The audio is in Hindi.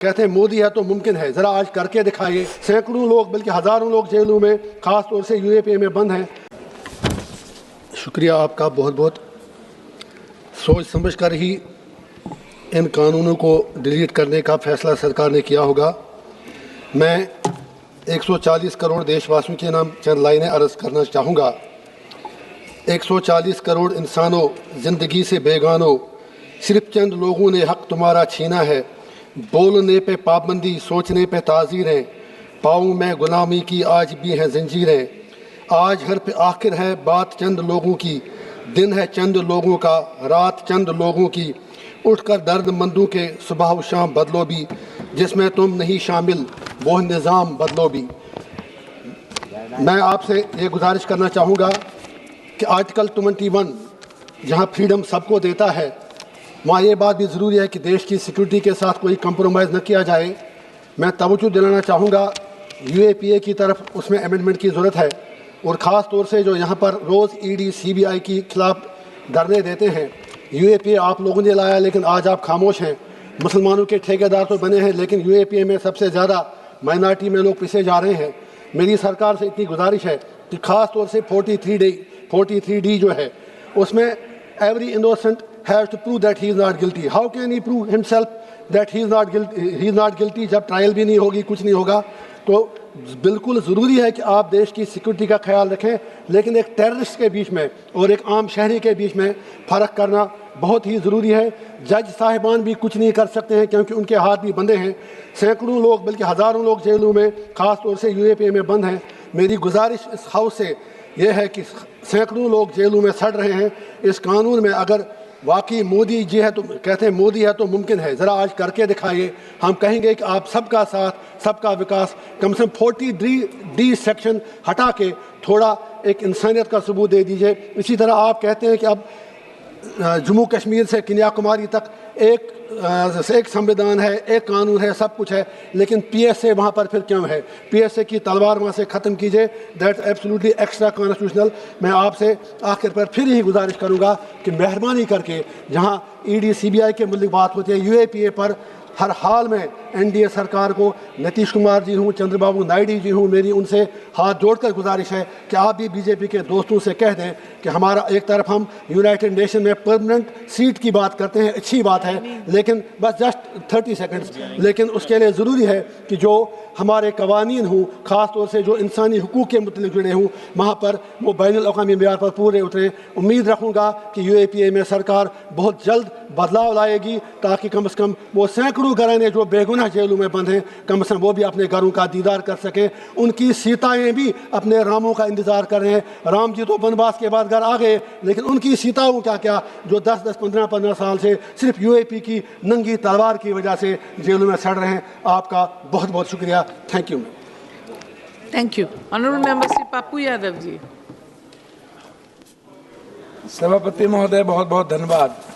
कहते हैं मोदी है तो मुमकिन है, जरा आज करके दिखाइए। सैकड़ों लोग बल्कि हजारों लोग जेलों में, खास तौर से यूएपीए में बंद हैं। शुक्रिया आपका बहुत बहुत। सोच समझ कर ही इन कानूनों को डिलीट करने का फैसला सरकार ने किया होगा। मैं 140 करोड़ देशवासियों के नाम चंद लाइनें अर्ज करना चाहूँगा। 140 करोड़ इंसानों, ज़िंदगी से बेगानों, सिर्फ चंद लोगों ने हक तुम्हारा छीना है। बोलने पे पाबंदी, सोचने पे ताज़ीरें, पाँव में गुलामी की आज भी हैं जंजीरें। आज हर पे आखिर है बात चंद लोगों की, दिन है चंद लोगों का, रात चंद लोगों की। उठकर दर्दमंदों के सुबह व शाम बदलो भी, जिसमें तुम नहीं शामिल वो निज़ाम बदलो भी। मैं आपसे ये गुजारिश करना चाहूँगा कि आर्टिकल 21 जहाँ फ्रीडम सबको देता है, वहाँ ये बात भी ज़रूरी है कि देश की सिक्योरिटी के साथ कोई कंप्रोमाइज़ न किया जाए। मैं तवज्जो दिलाना चाहूँगा यूएपीए की तरफ, उसमें अमेंडमेंट की ज़रूरत है। और ख़ास तौर से जो यहाँ पर रोज़ ईडी सीबीआई के खिलाफ धरने देते हैं, यूएपीए आप लोगों ने लाया लेकिन आज आप खामोश हैं। मुसलमानों के ठेकेदार तो बने हैं, लेकिन यूएपीए में सबसे ज़्यादा माइनॉरिटी में लोग पीछे जा रहे हैं। मेरी सरकार से इतनी गुजारिश है कि ख़ास तौर से 43D जो है, उसमें every innocent has to prove that he is not guilty. How can he prove himself that he is not guilty? जब ट्रायल भी नहीं होगी, कुछ नहीं होगा, तो बिल्कुल ज़रूरी है कि आप देश की सिक्योरिटी का ख्याल रखें, लेकिन एक टेररिस्ट के बीच में और एक आम शहरी के बीच में फ़र्क करना बहुत ही ज़रूरी है। जज साहिबान भी कुछ नहीं कर सकते हैं क्योंकि उनके हाथ भी बंधे हैं। सैकड़ों लोग बल्कि हज़ारों लोग जेलों में, ख़ास तौर से यूएपीए में बंद हैं। मेरी गुजारिश इस हाउस से यह है कि सैकड़ों लोग जेलों में सड़ रहे हैं। इस कानून में अगर वाकई मोदी जी है तो, कहते हैं मोदी है तो मुमकिन है, ज़रा आज करके दिखाइए। हम कहेंगे कि आप सबका साथ, सबका विकास, कम से कम 43D सेक्शन हटा के थोड़ा एक इंसानियत का सबूत दे दीजिए। इसी तरह आप कहते हैं कि अब जम्मू कश्मीर से कन्याकुमारी तक एक संविधान है, एक कानून है, सब कुछ है, लेकिन पीएसए वहाँ पर फिर क्यों है? पीएसए की तलवार वहाँ से ख़त्म कीजिए। That's absolutely extra constitutional. मैं आपसे आखिर पर फिर यही गुजारिश करूँगा कि मेहरबानी करके जहाँ ईडी सीबीआई के मुल्क बात होती है, यूएपीए पर हर हाल में एनडीए सरकार को, नीतीश कुमार जी हूँ, चंद्रबाबू नायडू जी हूँ, मेरी उनसे हाथ जोड़कर गुजारिश है कि आप भी बीजेपी के दोस्तों से कह दें कि हमारा एक तरफ हम यूनाइटेड नेशन में परमानेंट सीट की बात करते हैं, अच्छी बात है, लेकिन बस जस्ट 30 सेकंड्स, लेकिन उसके लिए ज़रूरी है कि जो हमारे कवानीन हूँ, ख़ास तौर से जो इंसानी हुकूक़ के मुतल्लिक़ जुड़े हूँ, वहाँ पर वो बैनुल-अक़वामी मेयार पर पूरे उतरें। उम्मीद रखूँगा कि यूएपीए में सरकार बहुत जल्द बदलाव लाएगी ताकि कम से कम वो सैकड़ों घराने जो बेगुनाह जेलों में बंद हैं, कम से कम वो भी अपने घरों का दीदार कर सकें। उनकी सीताएँ भी अपने रामों का इंतज़ार कर रहे हैं। राम जी तो वनवास के बाद घर आ गए, लेकिन उनकी सीताओं का क्या, जो 10-10, 15-15 साल से सिर्फ यूएपी की नंगी तलवार की वजह से जेलों में सड़ रहे हैं। आपका बहुत बहुत शुक्रिया। Thank you. Thank you. Honourable member Shri Pappu Yadav ji. सभापति महोदय, बहुत बहुत धन्यवाद।